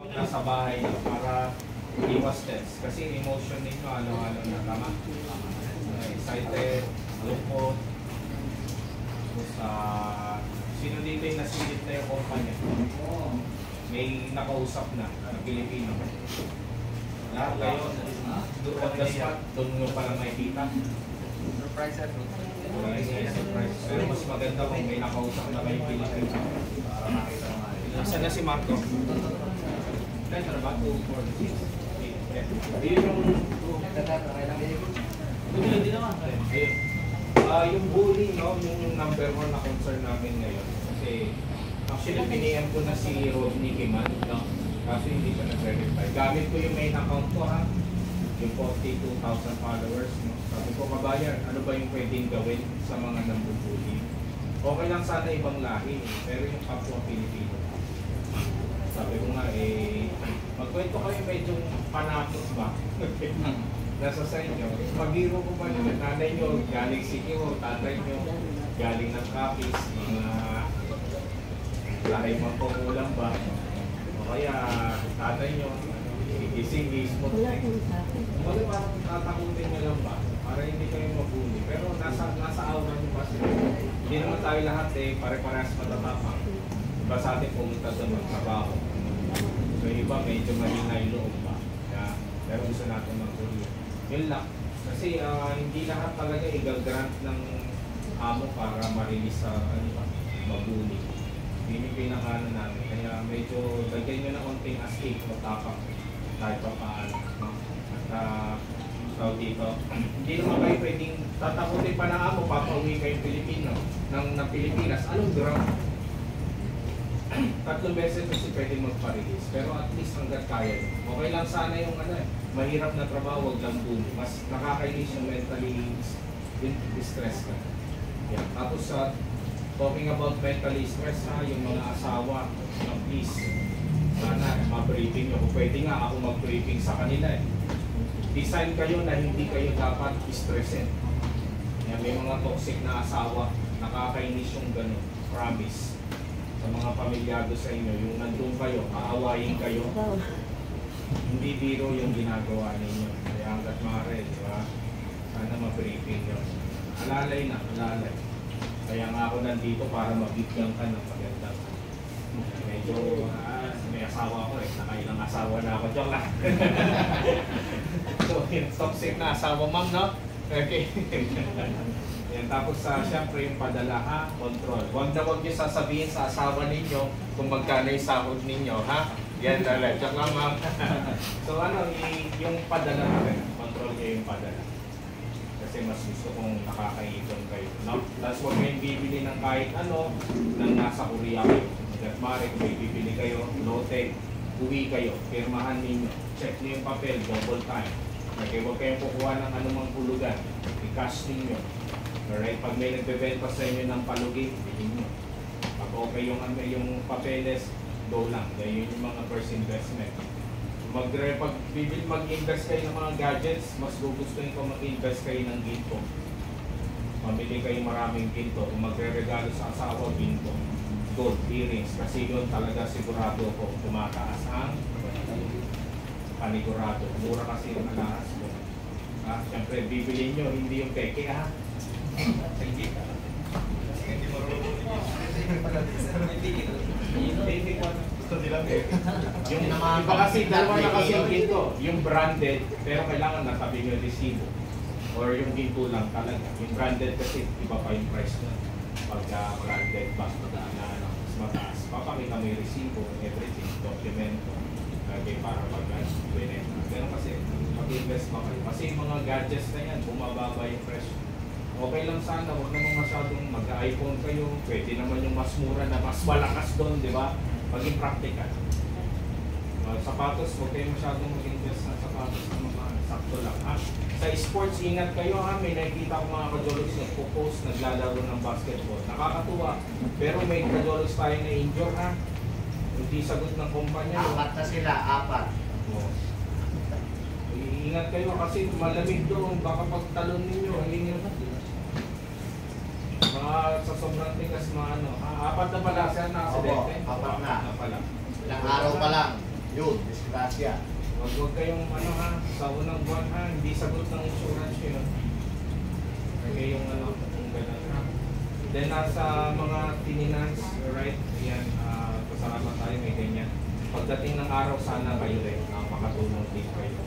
Nasa bahay lang para iwas stress. Kasi emotion ninyo, ano-ano na tama. Excited, lungkot. Tapos, sino dito yung nasilip na yung kumpanya? May nakausap na Pilipino. Lahat kayo, doon on the spot, doon nyo palang makikita. Surprise at Surprise. Pero mas maganda kung may nakausap na kayo Pilipino. Para makita naman. Nasaan na si Marco? Kaya na ba? 2, 4, 6, 8, 10. Ayun yung... Hindi naman. Ayun. Yung bullying, no? Yung number 1 na concern namin ngayon. Kasi actually, piniem ko na si Rodney Kiman, no? Kaso hindi siya nag-verify. Gamit ko yung main account ko, ha? Yung 42,000 followers, no? Sabi ko, kabayan, ano ba yung pwedeng gawin sa mga nambubully? Okay lang sana ibang lahi, pero yung kapwa Pilipino. Sabi ko nga, magkwento kayo medyo panakot ba? Nasa sa inyo. Pag-hiro ko pa naman, nanay nyo, galing Sikyo, tatay nyo, galing ng Capiz, mga lahi magkukulang ba? O kaya tatay nyo, gising, gismot. Bakit parang tatakutin nyo lang ba? Para hindi kayo mabuli. Pero nasa aura nyo kasi. Hindi naman tayo lahat pare-parehas matatapang. Iba sa atin pumunta sa magtrabaho. So yung iba medyo mahina yung loob ba. Kaya, pero gusto natin mag-uli. Yun lang. Kasi hindi lahat talaga i-grant ng amo para ma-release sa mag-uli. Yun yung pinakano namin. Kaya medyo lagyan nyo na konting astig o tapang. Kahit pa paano. At tawag dito, hindi naman kayo pwedeng tatakutin pa na amo, papauwi kayong Pilipino ng Pilipinas. Anong ground? 3 beses kasi pwede magpa-release, pero at least hanggat kaya. Okay lang sana yung mahirap na trabaho, wag lang boom. Mas nakakainis yung mentally distress ka. Yeah. Tapos talking about mentally stress, yung mga asawa, please, sana ma-briefing nyo. Kung pwede nga ako mag-briefing sa kanila Design kayo na hindi kayo dapat stressin. Yan, may mga toxic na asawa, nakakainis yung gano'n, promise. Sa mga pamilyado sa inyo, yung nandun kayo, aawayin kayo, hindi biro yung ginagawa ninyo. Kaya hanggat maaari, di ba? Sana ma-briefing yun. Alalay na, alalay. Kaya nga ako nandito para mabigyan ka ng magandang. Medyo, may asawa ko nakailang asawa na ako. Joke lang. So, toxic na asawa, ma'am, no? Okay. Yan, tapos syempre yung padala, control. Huwag na huwag nyo sasabihin sa asawa ninyo kung magkano yung sahod ninyo, ha? Yan, joke lang, ma'am. So, yung padala natin, control nyo yung padala. Kasi mas gusto kong nakakaipon kayo, no? Tapos huwag kayong bibili ng kahit ano nang nasa Korea kayo. At maaari kung may bibili kayo, low-tech, uwi kayo, pirmahan ninyo, check nyo yung papel, double time. Okay, huwag kayong kukuha ng anumang hulugan, i-cash ninyo. Alright, pag may nagbebenta sa inyo ng palugi, bilhin nyo. Pag okay yung papeles, go lang. Dahil yun yung mga first investment. Pag mag-invest kayo ng mga gadgets, mas gugustuhin ko mag-invest kayo ng ginto. Mamili kayo maraming ginto. Kung magre-regalo sa asawa, ginto. Gold earrings. Kasi doon talaga sigurado ko tumataas ang panigurado. Mura kasi yung alahas ko. Siyempre, bibili nyo, hindi yung peke, ha? Hindi ka. Hindi ko gusto nila peke. Yung iba kasi, dalawa na kasi yung ginto. Yung branded, pero kailangan natabi nyo resibo. Or yung ginto lang talaga. Yung branded kasi, iba pa yung price na. Pag branded, mas mataas. Papakita mo yung resibo, everything, documento. Para pag-binenta. Pero kasi, mag-invest pa kayo. Kasi yung mga gadgets na yan, bumababa yung presyo. Okay lang sana, huwag naman masyadong mag-iPhone kayo. Pwede naman yung mas mura na mas malakas doon, di ba? Maging practical. Sapatos, huwag kayo masyadong mag-invest sa sapatos na mga sakto lang. Sa sports, ingat kayo ha. May nakikita ko mga kajologs na post, naglalaro ng basketball. Nakakatuwa. Pero may kajologs tayo na injure ha. Hindi sagot ng kumpanya. 4 na sila, 4. Ingat kayo kasi malamig doon. Baka pagtalon ninyo, hindi sa sobrang tigas 4 na pala siya na aksidente. 4 na. Pala. Ilang araw pa lang. Yun, disgrasya. Huwag kayong ano ha, sa unang buwan ha, hindi sagot ng insurance yun. Kaya yung ano, kung gano'n ha. Then nasa mga tinинans, right, yan, pasalamat tayo, may ganyan. Pagdating ng araw, sana kayo rin, makatulong din kayo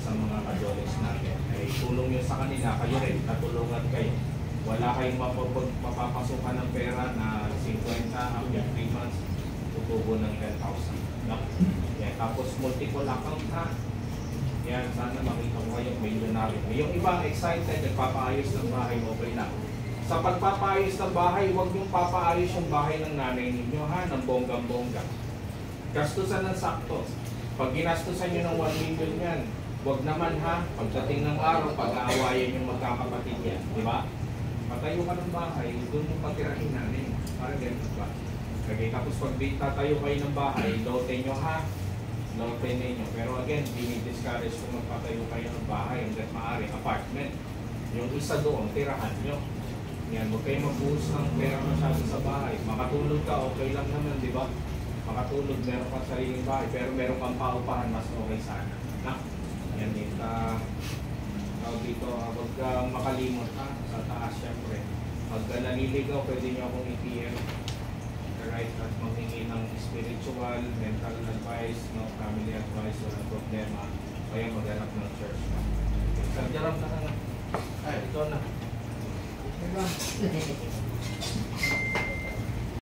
sa mga kajoles natin. Ay tulong nyo sa kanila, kayo rin, natulungan kayo. Wala kayong mapapasukan ng pera na 50 after 3 months, tutubo ng 10,000. No? Yan, tapos multiple account ha. Yan, sana makita ko kayong millionaire. Yung iba excited, nagpapaayos ng bahay, okay lang. Sa pagpapaayos ng bahay, huwag yung papaayos yung bahay ng nanay ninyo ha, ng bonggang-bongga. Gastusan ng sakto. Pag ginastusan nyo ng 1 million yan, huwag naman ha, pagdating ng araw, pag-aawayan yung magkakapatid yan, di ba? Patayo ka ng bahay, doon yung patirahin namin. Parang ganun ba? Okay, tapos pag tatayo kayo ng bahay, lote nyo ha, lote ninyo. Pero again, dinidiscourage kung magpatayo kayo ng bahay, hanggat maaari, apartment. Yung isa doon, tirahan nyo. Yan, huwag kayo magbuhos ng pera masyado sa bahay. Makatulog ka, okay lang naman, di ba? Makatulog, meron kang sariling bahay, pero meron kang paupahan, mas okay sana. Na? Yan din. Dito, huwag makalimot ha, sa taas syempre. Pag naliligaw, pwede nyo akong i-PM. Right, at maghingi ng spiritual, mental advice, no, family advice, walang problema. Kaya maghanap ng church. Sir, jarap na ka na. Ay, ito na. Diba?